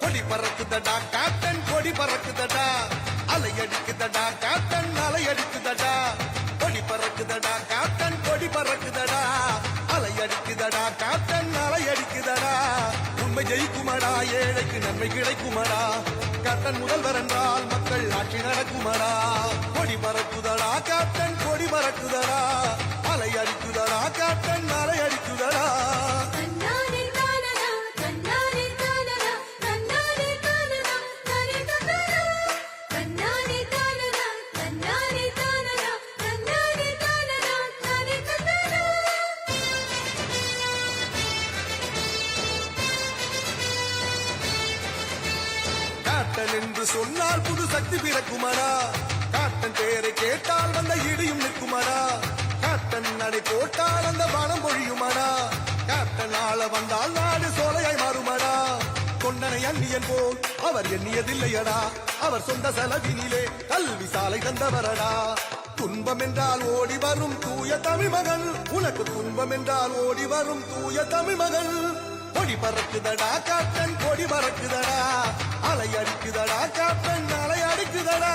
கொடி பறக்குதடா கேப்டன் கொடி பறக்குதடா அலை அடிக்குதடா கேப்டன் அலை அடிக்குதடா கொடி பறக்குதடா கேப்டன் கொடி பறக்குதடா அலை அடிக்குதடா கேப்டன் அலை அடிக்குதடா உண்மை ஜெயிக்குமடா ஏழைக்கு நன்மை கிடைக்குமடா கேப்டன் முதல்வர் என்றால் மக்கள் ஆட்சி நடக்குமடா கொடி பறக்குதடா கேப்டன் கொடி பறக்குதடா அலை அடிக்குதடா கேப்டன் அலை அடிக்குதடா கேப்டன் என்று சொன்னால் புது சக்தி பிறக்குமடா கேப்டன் பேரை கேட்டால் வந்த இடியும் நிற்குமடா கேப்டன் நடை போட்டால் அந்த பணம் பொழியுமடா கேப்டன் ஆள வந்தால் நாடு சோலையாய் மாறுமடா கொண்டனை அந்நியன் போல் அவர் எண்ணியதில்லையடா அவர் சொந்த செலவினிலே கல்வி சாலை தந்தவரடா துன்பம் என்றால் ஓடி வரும் தூய தமிழ் மகன் உனக்கு துன்பம் என்றால் ஓடி வரும் தூய தமிழ் மகன் கொடி பறக்குதடா கேப்டன் கொடி பறக்குதடா அலை அடிக்குதடா கேப்டன் அலை அடிக்குதடா